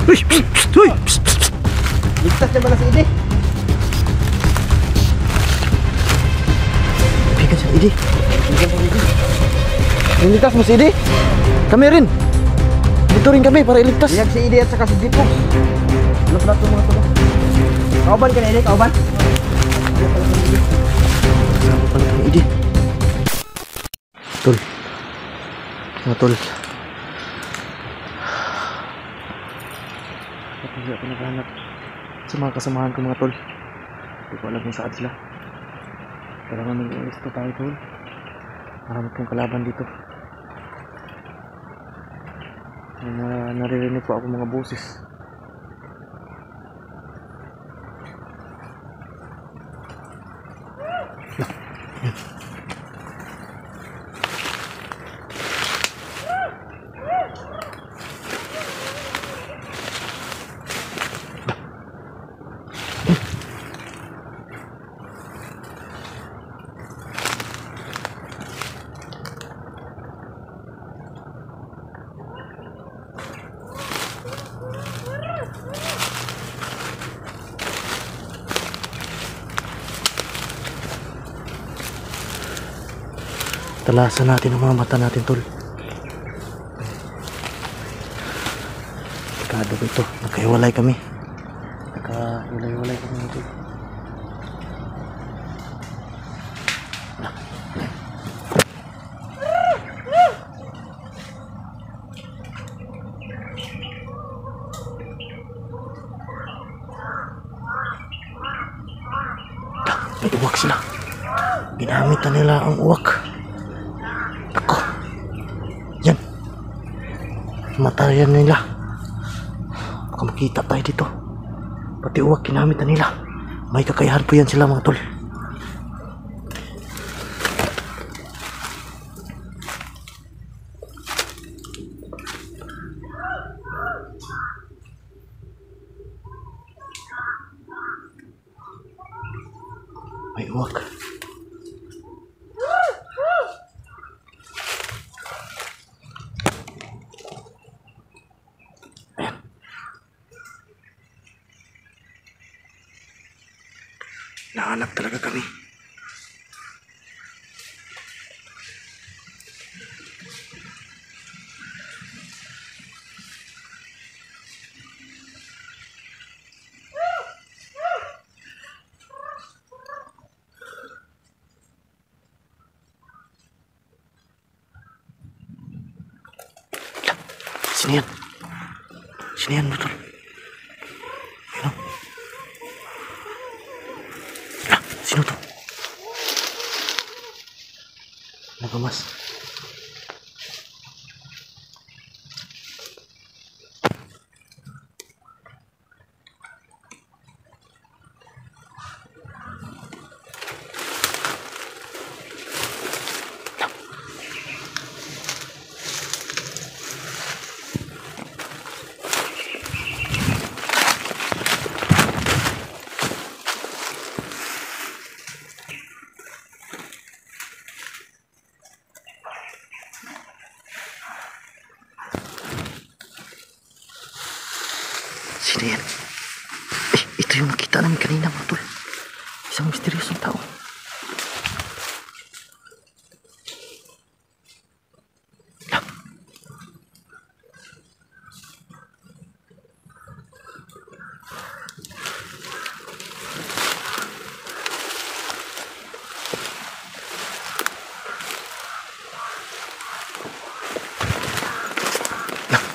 Uy! Psst! Psst! Uy! Psst! Psst! Ligtas na pala si Idi. Bigan siya, Idi. Ligtas si Idi. Iligtas mo si Idi? Kami rin. Dito rin kami para iligtas. Iyag si Idi at saka si Dipo. Lahat ng mga tulo. Kauban ka na Idi, kauban. Sama pala kami, Idi. Tol. Mga tol. Hindi ako naghahanap sa mga kasamahan ko, mga tol. Hindi ko alam kung saan sila. Kailangan mag-iisto tayo, tol. Marami pong kalaban dito. Naririnig po ako mga boses. Talasan natin ang mga mata natin, tol. Dekado ito. Nagkahiwalay kami. Nagkahiwalay kami ito. May uwak sila. Ginamit na nila ang uwak. Ako. Yan. Matayan nila. Baka makita tayo dito. Pati uwak ginamit na nila. May kakayahan po yan sila, mga tol. May uwak. Ayan. Nahanap talaga kami. Sini yan. Sini yan, betul. Ayun. Sino to? Nagamas. Sino yan? Ito yung nakita namin kanina, mga tol. Isang misteryosong tao.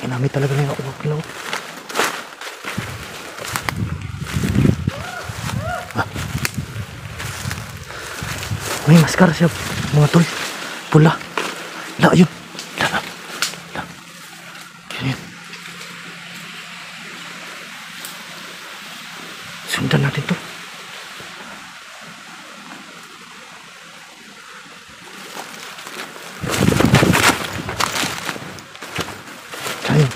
Ginamit talaga na yung uwak. May maskara siya, mga tol. Pula. La, yun. La. Yun. Sundan natin to. Ayun.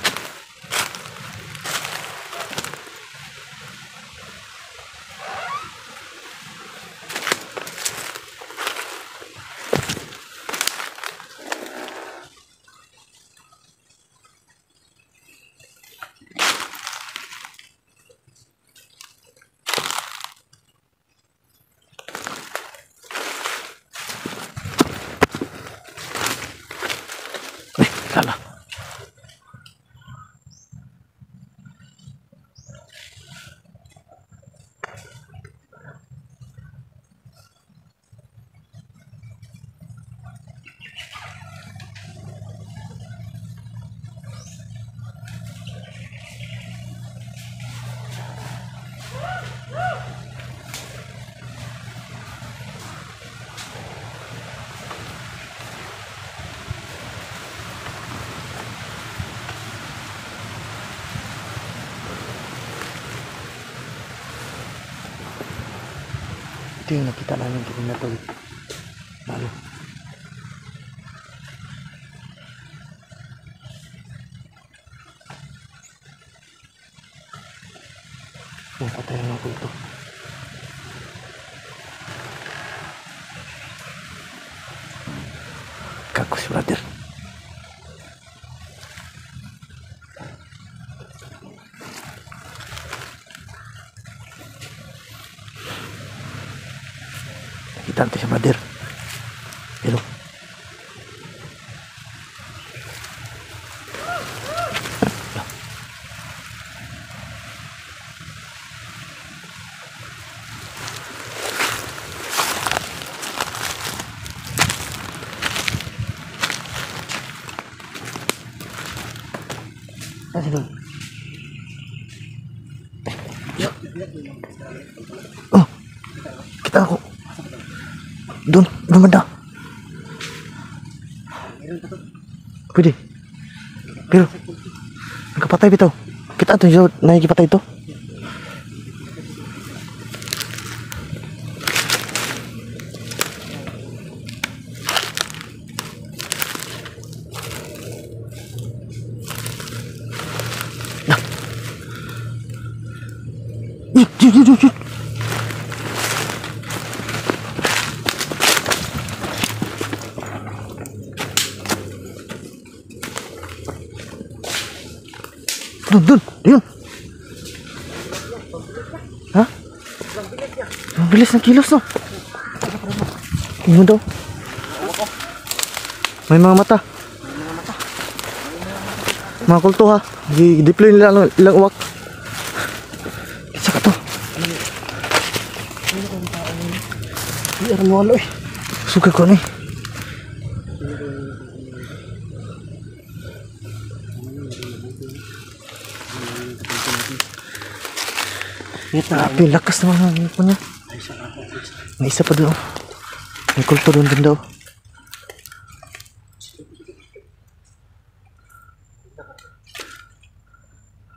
Ito yung nakita namin kanina tol. Lalo. Oh, patay na ako ito. Kakos brother. Kita natin siya brother. Hello. Ano doon? Oh, kita ako. Doon banda. Pwede. Pero, nagkapatay bitaw. Kita ito yung nakikipatay ito. Yun. Doon, yun. Ha? Ang bilis ng kilos, no? Ano daw? May mga mata. Mga kulto, ha? I-deploy nila ilang uwak. Saka to. Ay, aram walo eh. Suka ko ni. Grabe, lakas naman ang ipon niya. May isa pa doon. May kulto doon din daw.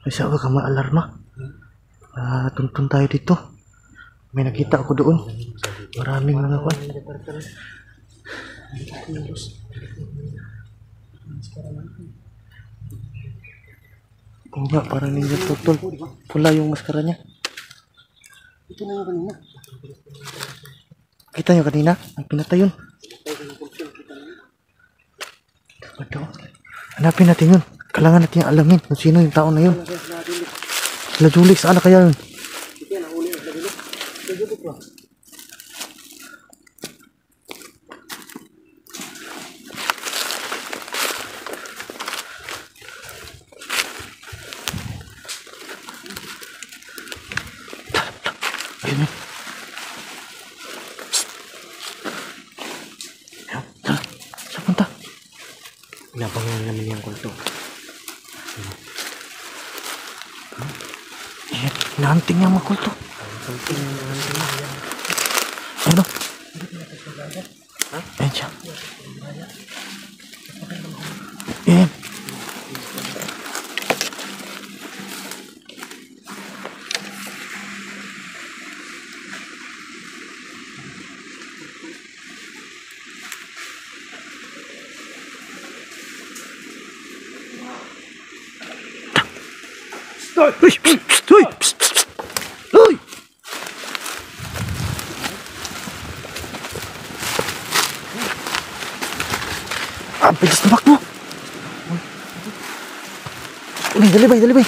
May isa ba ka ma-alarma? Tuntun tayo dito. May nakita ako doon. Maraming mga kwan. Oo nga, parang Ninja Turtle. Pula yung maskara niya. Ito na yung kanina. Kita nyo kanina? Ang pinatay yun. Hanapin natin yun. Kailangan natin yung alamin kung sino yung tao na yun. Sila Julik, saan na kaya yun? Ito yan, nahuli yung Julik. Ito Julik ba? Ayun yun. Tara, saan punta? Pinabangan namin yung kulto. Nahanting niya mga kulto. Ano? Ayan siya. Ayan. Uy! Uy! Uy! Ang bilis na bakmo! Dalibay!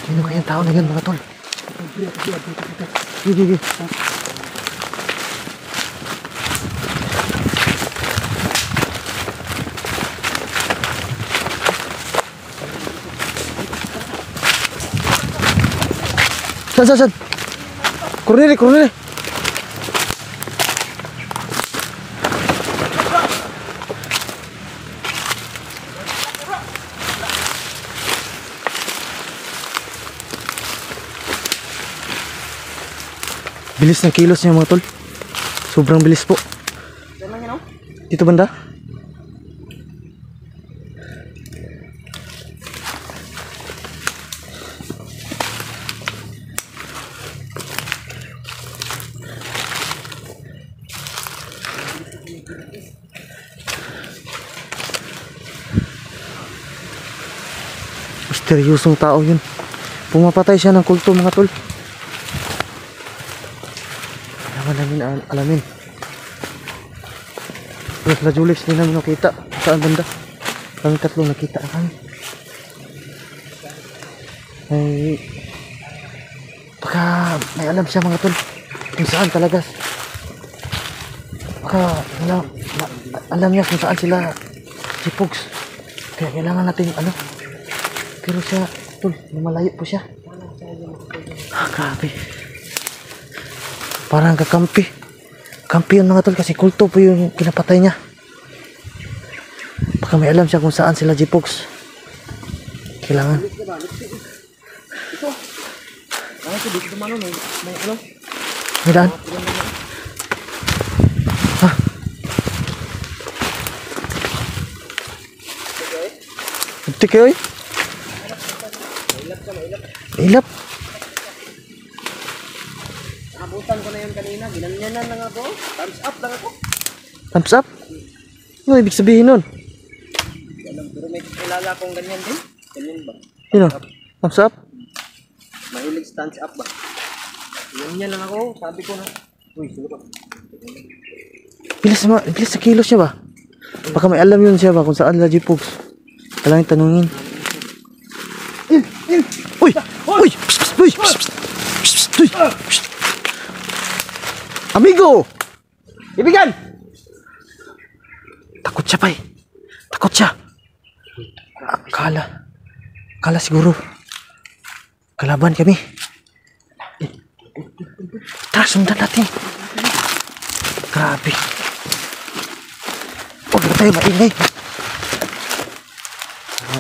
Sino kayang tao na yun mga tol? Gigi. Saan? Corneli. Bilis ng kilos niya mga tol. Sobrang bilis po. Dito banda? Misteryosong tao yun. Pumapatay siya ng kulto mga tol. Alamin. Pero sila Julix, hindi namin nakita. Saan banda? Kami tatlong nakita kami. Ay, baka may alam siya mga tol. Kung saan talaga. Baka alam niya kung saan sila si Pogs. Kaya kailangan natin pero siya tol, lumalayo po siya. Grabe. Parang kakampi. Kampi yun mga tol kasi kulto po yung kinapatay niya. Baka may alam siya kung saan sila G-Pogs. Kailangan. May daan. Ha? Ito kayo eh. Ilap. Nabutan ko na yun kanina. Ginanyanan lang ako. Thumbs up lang ako. Thumbs up? Ano ibig sabihin nun? Pero may kilala akong ganyan din. Ganyan ba? Sino? Thumbs up? Mahilig thumbs up ba? Ganyan lang ako. Sabi ko na. Uy, siguro. Bilis sa kilos niya ba? Baka may alam yun siya ba kung saan Laji Pogs. Kailangan tanungin. Uy! Uy! Uy! Uy! Amigo! Ibigan! Takot siya pa eh. Takot siya. Akala siguro. Kalaban kami. Tara, sundan natin. Grabe. Huwag na tayo maingay.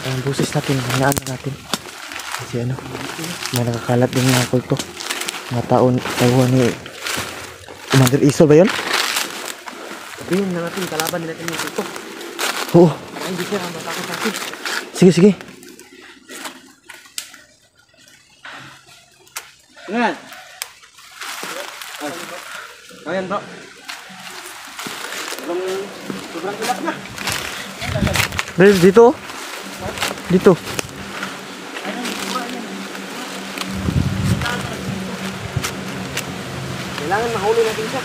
Ang busis natin, hinaan na natin. Kasi may nakakalat din mga kulto. Mga taon ni Commander Isol ba yun? Sabihin na natin, kalaban din natin yung tutok. Oo. Para hindi siya matakot natin. Sige. Ngayon. Ayan bro. Sobrang ilap na. Dito. Dito. Kailangan mahuli natin siya.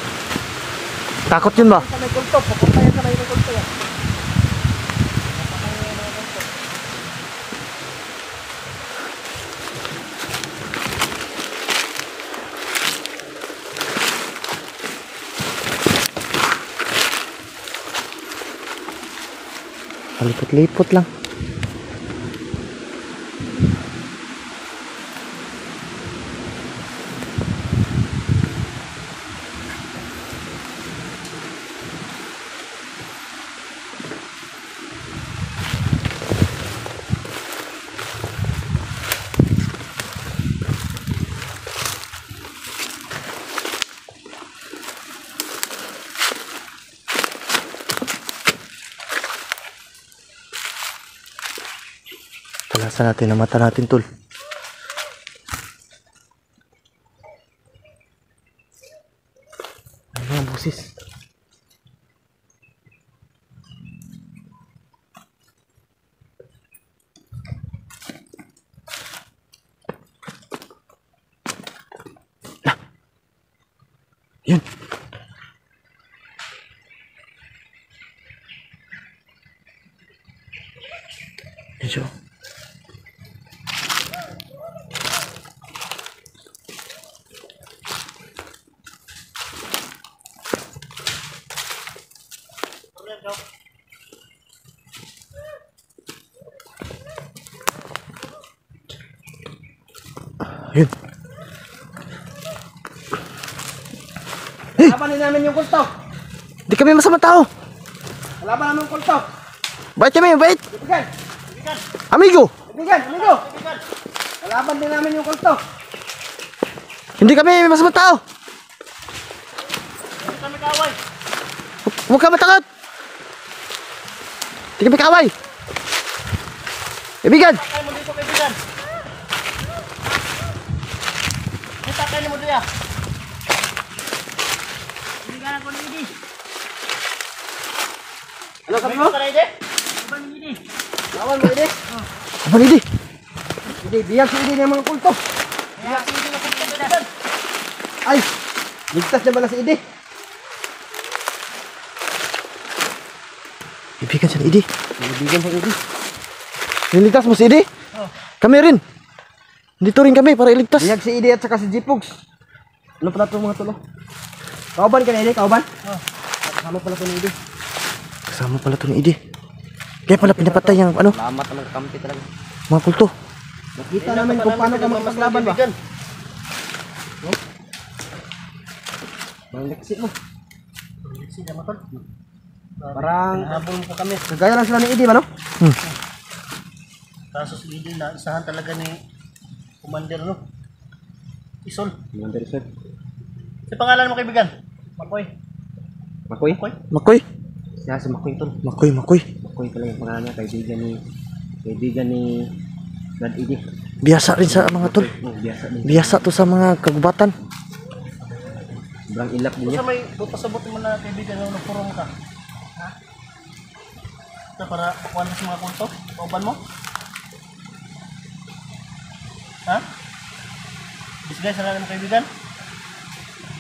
Takot yun ba? Sa may kulto, papuntayan sa may kulto yan. Palipot-lipot lang. Talasan natin ang mata natin, tol. Ano ang busis? Yun. Medyo. Yun. Kalaban namin yung kulto. Di kami masama tao. Kalaban namin yung kulto. Bait kami, bait. Ibigan. Amigo. Ibigan. Kalaban din namin yung kulto. Hindi kami masama tao. Hindi kami kaaway. Huwag ka matakot. Hindi kami kaaway. Ibigan. Takay mo dito, kaibigan. Takay mo dito. Ibigan ako ni Idi. Ano sabi mo? Laban mo, Idi. Abang, Idi. Hindi, biyag si Idi ng mga kulto. Ay! Ligtas na bala si Idi. Ibigan siya ni Idi. Ibigan si Idi. Niligtas mo si Idi? Kami rin. Dito rin kami para iligtas. Biyag si Idi at saka si Jipogs. Ano pala itong mga tulo? Kauban ka na Idi, kauban? Kasama pala ito ni Idi. Kasama pala to ni Idi. Kaya pala pinapatay yung ano, Salamat naman kakampi talaga. mga kulto. Nakita namin kung paano ka makipaglaban ba? Ang leksi mo. Leksi naman tol. Parang Habol mo kami. kagaya lang sila ni Idi ba no? Kaso si Idi na isahan talaga ni Commander no. Isol. Commander Sir. Si pangalan mo kaibigan? Makoy. Makoy? Makoy? Makoy. Siya si Makoy tol. Makoy, Makoy. Makoy pala yung pangalan niya, kaibigan ni Brad Idi. Biasa rin sa mga tol. Oh, biasa din. Biasa to sa mga kagubatan. Sobrang ilap din niya. Sa may pasabot mo na kaibigan nung nagpurong ka. Ha? Ito para pakuha mo sa mga kulto? Pauban mo? Ha? Disguise na lang mo kaibigan?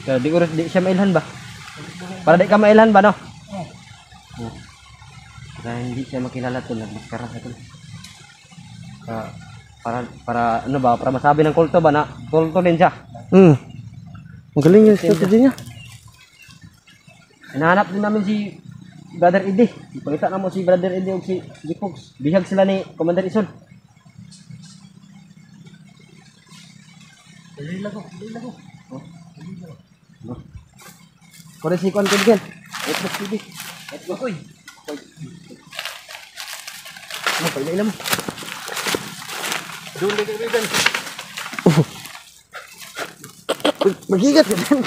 Kaya di siya mailhan ba? Para di ka mailhan ba no? Oh. Oh. Kaya hindi siya makilala tol, nagmaskara sa tol. Para ano ba, para masabi ng kulto ba na kulto din siya. Magaling yung strategy niya. Hinahanap din namin si Brother Idi. Ipakita na mo si Brother Idi o si Jipogs. Bihag sila ni Commander Isol. Dali lago, dali lago. Kore si Kwan Kudgen. Xbox TV. Xbox. Uy. Ano pa, ilan mo? Doon din kaibigan. Mag-ingat ka din.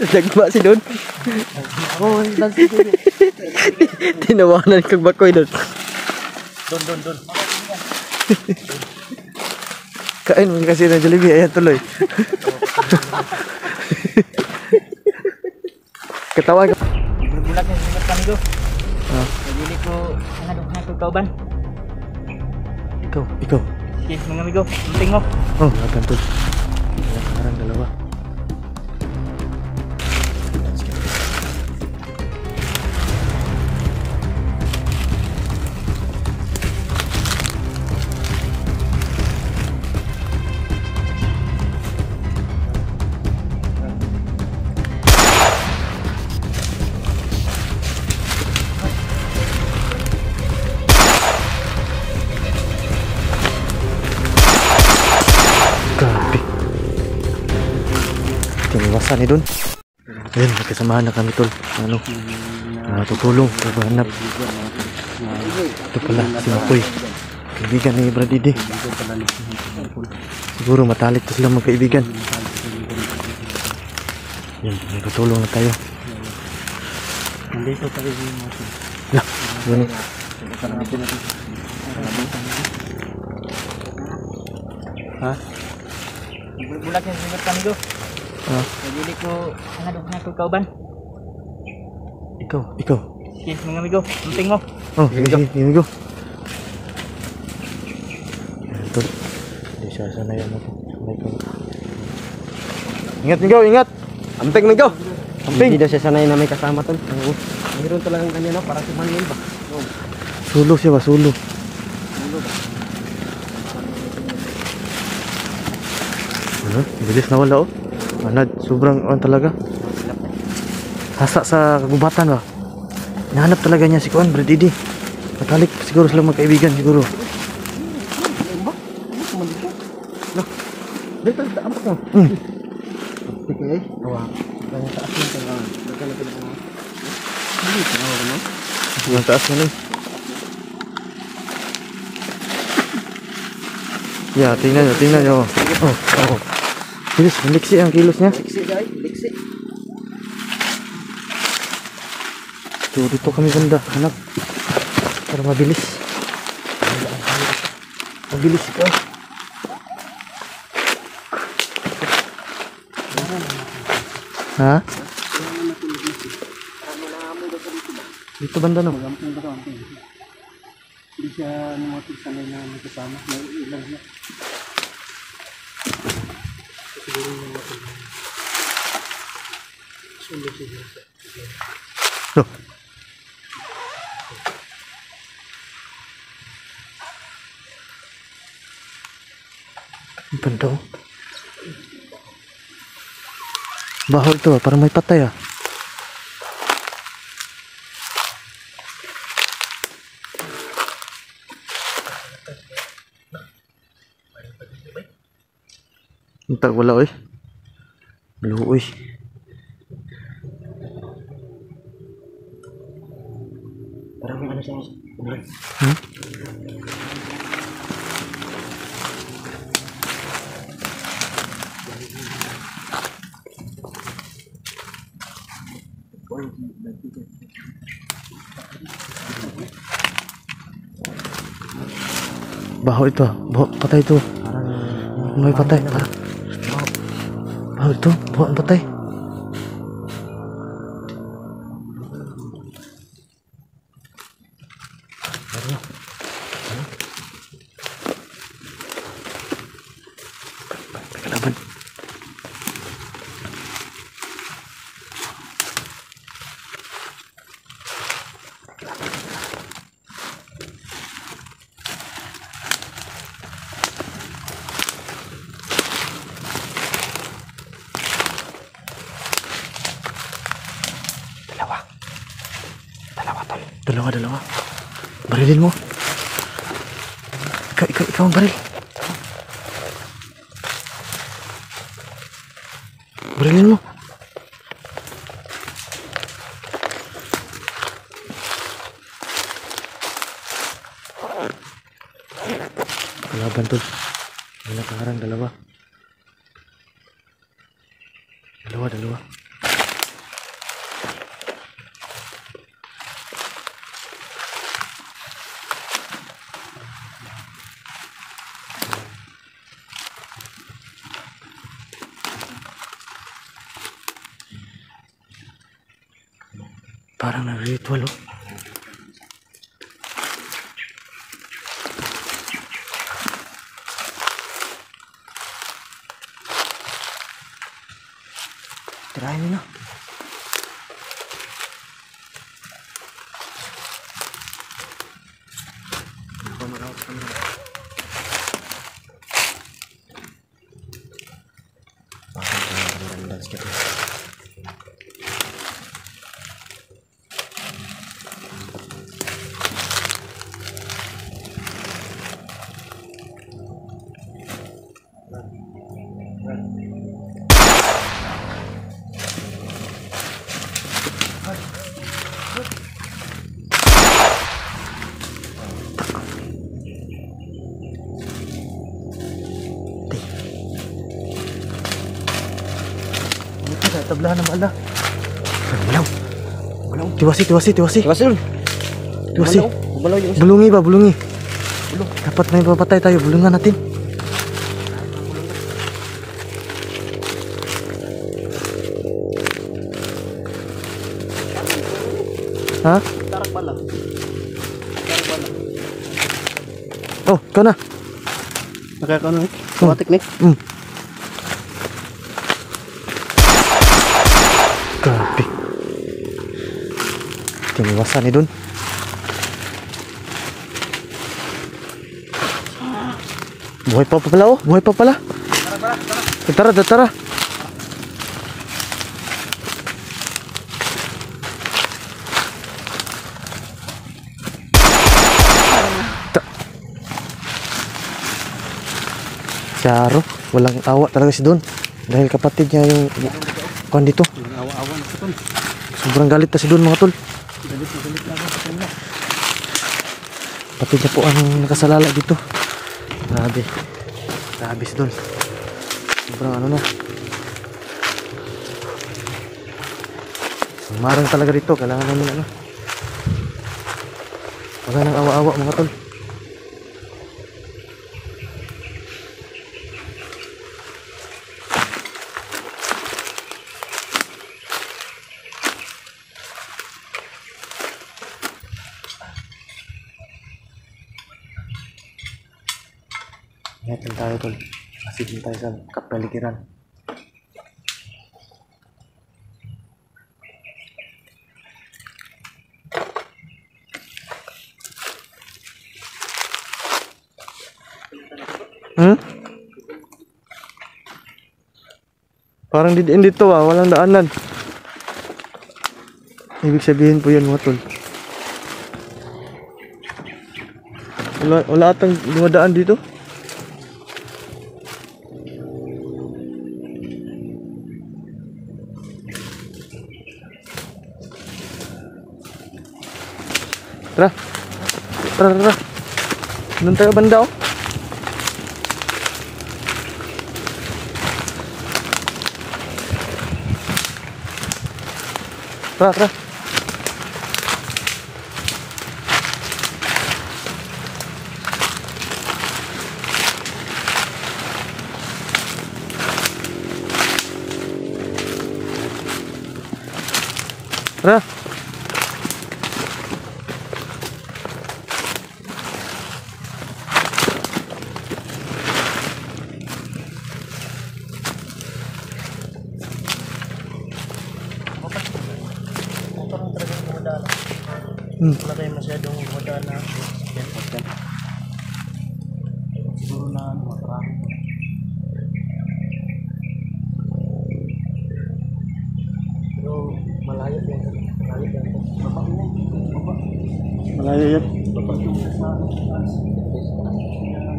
Nagba si Don. Oh, dan si Kudgen. Tinawanan kang Makoy Don. Doon. Kain mo kasi ng Jollibee. Ayan tuloy. Ketawa ka. Bulag na sigat kami do. Pagili ko nga kauban. Ikaw. Sige mga amigo, sunting mo. Oh, akan tol. Sekarang dalawa. Grabe. Tiniwasan ni Don. Ayun, magkasamahan na kami tol. Ano? Tutulong, paghahanap. Ito pala, si Makoy. Kaibigan ni Brad Idi. Siguro matalik to sila magkaibigan. Yan, may tutulong na tayo. Nandito pa rin yung mga Lah, yun. Ha? Bulag na sigat kami do. Pagili ko nga kauban. Ikaw. Sige mga amigo, sunting mo. Oh, sige, go. Tol. Hindi siya sanayan ako. Ingat, ingat. Amping mo go. Amping. Hindi daw siya sanay na may kasama tol. Oo. Mayroon talagang kanya no, para si Manuel ba? Oo. Sulo siya ba? Sulo. Ano? Bilis na wala oh. Anad, sobrang talaga. Hasa sa kagubatan ba? Nahanap talaga niya si Kuan, Brad Idi. Matalik siguro sila magkaibigan siguro. Dito, ampak mo. Sige, awa. Kaya sa asin ka lang. Hindi, tinawa ko no? Ang taas na lang. Yeah, tingnan nyo. Oh. Bilis, maliksi ang kilos niya. Liksi guys, liksi. Dito kami banda, hanap. Para mabilis. Mabilis ito. Ha? Dito banda no? siya mga sanay na magkasama. May ilang na. Siguro yung mga sundo siguro. Loh. Ang banda oh. Baho ito ah, parang may patay ah. Entah wala oy. Blue oy. Parang may ano siya. Hmm? Baho itu, baho patay itu. May patay. Baho itu, baho patay. Kalaban. Dalawa. Barilin mo. Ikaw ang baril. Barilin mo. Kalaban tol. Wala kaharang dalawa. Dalawa. Parang nag-ritual oh. Tirahin nyo na. Tablahan ng bala. Balaw. Tiwasi. Tiwasi dun. Tiwasi. Balaw yung isa. Bulungi ba, bulungi. Dapat may papatay tayo, bulungan natin. Ha? Tarak pala. Oh, ikaw na. Nakakano eh. Kumatik nih. Grabe. Tiniwasan ni Dun. Buhay pa pala oh. Buhay pa pala. Tara. Syaro, walang awa talaga si Don. Dahil kapatid niya yung kuan dito. Awa-awan sa ton. Sobrang galit na si Don mga tol. Galit na sa kanila. Kapatid niya po ang nakasalala dito. Grabe. Grabe si Don. Sobrang ano na. Sumarang talaga dito. Kailangan namin ano. Wala nang awa-awa mga tol. Ingatan tayo tol. Kasi din tayo sa kapaligiran. Hmm? Parang dito walang daanan. Ibig sabihin po yan mga tol. Wala atang dumadaan dito. Tara. Tara. Doon tayo banda oh. Tara. Tara. Motor na talaga yung dumadaan. Wala tayong masyadong dumadaan na sasakyan. Siguro na matraffic. Pero malayo yan. Baba. Malayo yan. Baba yung sa taas.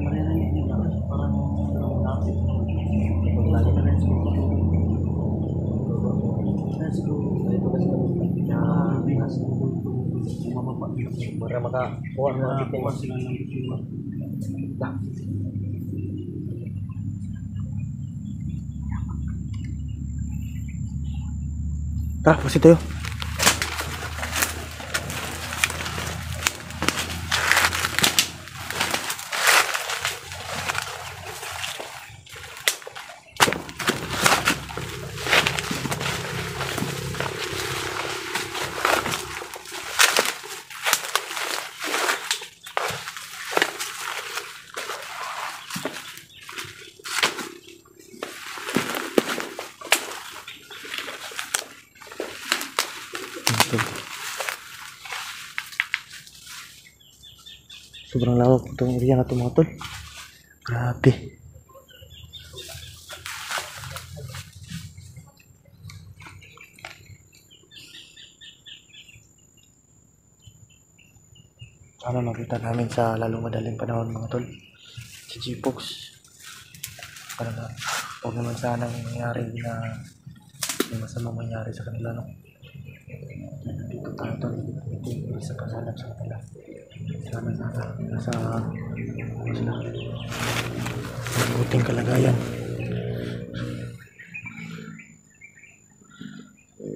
Maririnig nila. Parang lapit. Lagi na rin siguro. Siguro ito kasi para makakuha ng biktima sila ng biktima. Tara, kasi tayo. Sobrang lawak itong area na ito mga tol. Grabe. Sana makita namin sa lalong madaling panahon mga tol. Si G-Fox. Para na huwag naman sana nangyari na may masamang mangyari sa kanila no. Dito tayo tol. Hindi sa paghanap sa kanila. Sana nasa sila mabuting kalagayan.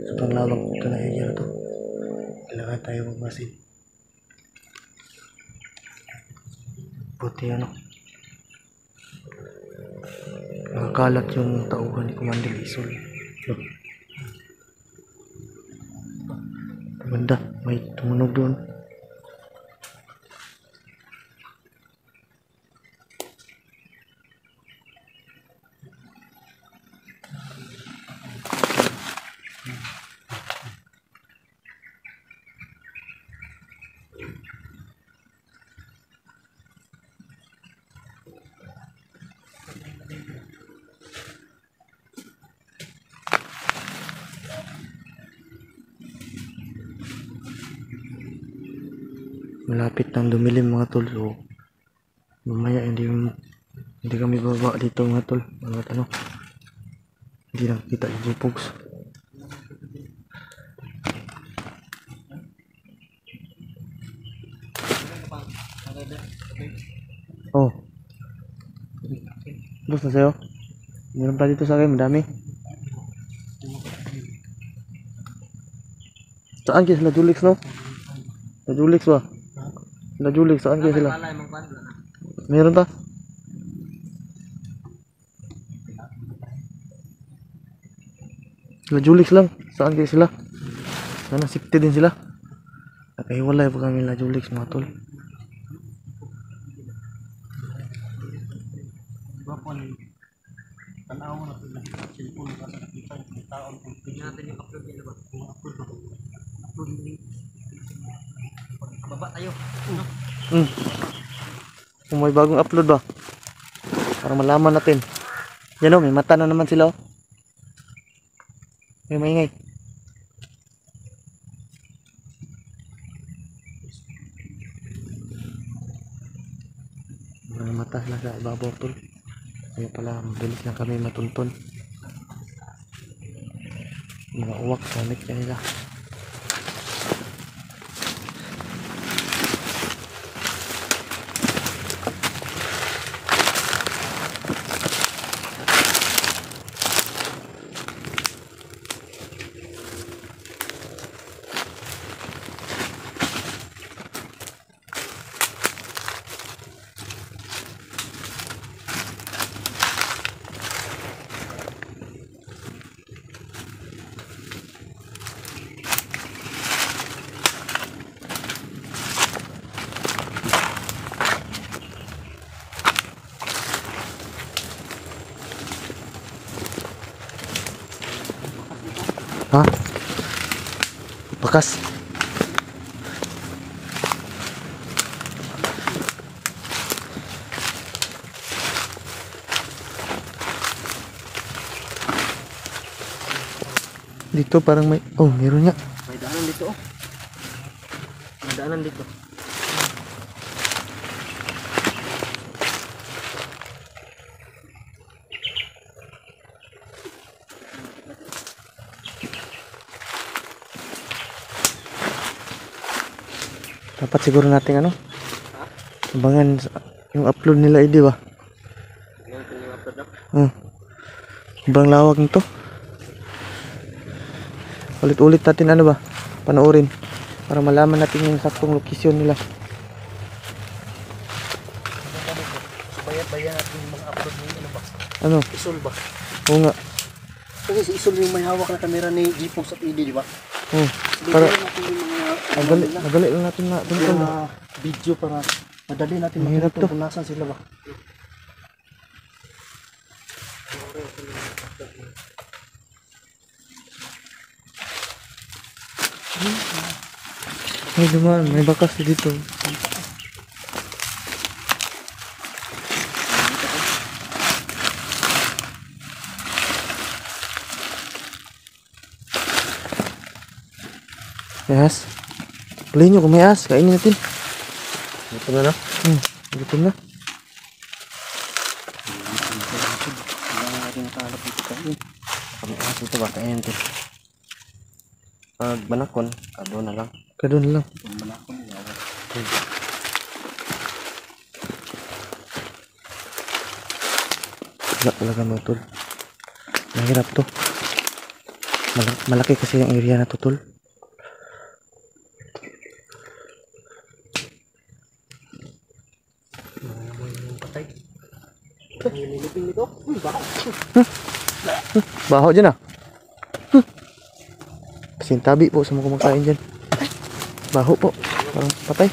Sobrang lawak ito na area na to. Kailangan tayo magmasid. Buti ano, nakakalat yung tauhan ni Commander Isol. Banda, may tumunog doon. Malapit nang dumilim mga tol, so mamaya hindi kami baba dito mga tol. Ano, hindi nakikita yung G-Fox. Oh, bus na sa'yo. Meron pa dito sa akin, madami. Saan kayo sila Julix no? Sila Julix ba? Sila Julix, saan kayo sila? Meron pa? Sila Julix lang, saan kayo sila? Sana safety din sila. Nakahiwalay pa kami sila Julix mga tol. Iba po ang tanaw na sila. Cellphone kasi nakita yung taon kung tingnan natin yung upload nila ba? Yung upload ba? Upload nila. Baba tayo. Kung may bagong upload ba? Para malaman natin. Yan o, may mata na naman sila o. May maingay. Mga mata sila sa ibabaw tol. Kaya pala mabilis lang kami matunton. Mga uwak gamit ka nila. Ha? Bakas. Dito parang may... Oh, meron nga. May daanan dito oh. May daanan dito. Dapat siguro nating ano? Abangan yung upload nila ID ba? Tingnan ko yung upload na. Ibang lawak nito. Ulit-ulit natin ano ba? Panoorin. Para malaman natin yung saktong lokasyon nila. Bayad natin yung mga upload ng ano ba? Ano? Isol ba? Oo nga. Kasi si Isol yung may hawak na kamera ni G-Fox at ED, di ba? Para Bigyan natin yung mga madali lang natin na tunton. mga video para madali natin Mahirap makita to. kung nasan sila ba. May dumaan, may bakas dito. Yes. Beli nyo kung may as, kainin natin. Ito na no? Gutom na. Wala natin nakalap dito kain. Kami ito ba? Kainin ito. Pag banakon, kado na lang. Kadun lang. Kung malakon, yawa. Wala talaga mga tol. Mahirap to. Malaki kasi yung area na to tol. Patay. Nililipin dito. Bakit? Baho dyan ah. Kasing tabi po sa mga kumakain dyan. Baho po. Parang patay.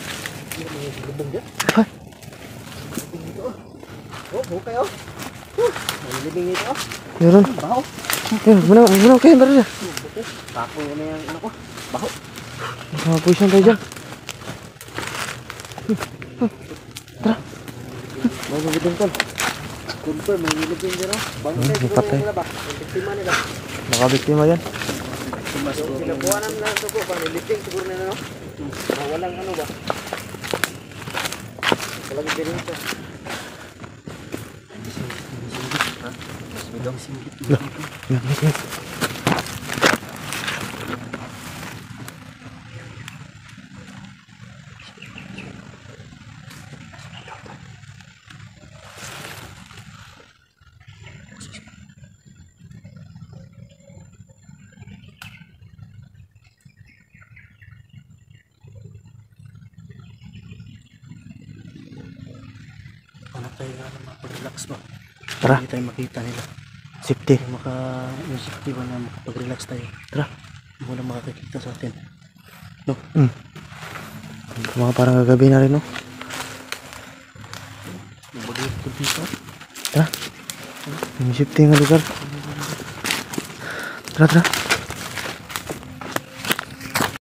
Ay, Oh, hukay oh. Nililipin dito oh. meron. Baho. Muna kayo meron dyan. Tako na yung ano ko. Baho. Mga position tayo dyan. May nilipin tol. Confirm, may nilipin dito. Bangkay may siguro patay. nila ba? Yung biktima nila. Baka biktima yan. Pinakuhanan na ito po. Pang nilipin siguro nila no? Walang ano ba? Walang diferensya. Yan. Hanap tayo na makapag-relax ba? Tara. Hindi tayo makita nila. Safety. Kung yung safety ba na makapag-relax tayo. Tara. Wala makakakita sa atin. Mga parang gagabi na rin no. Yung bagay ito dito. Tara. May safety nga lugar. Tara, tara.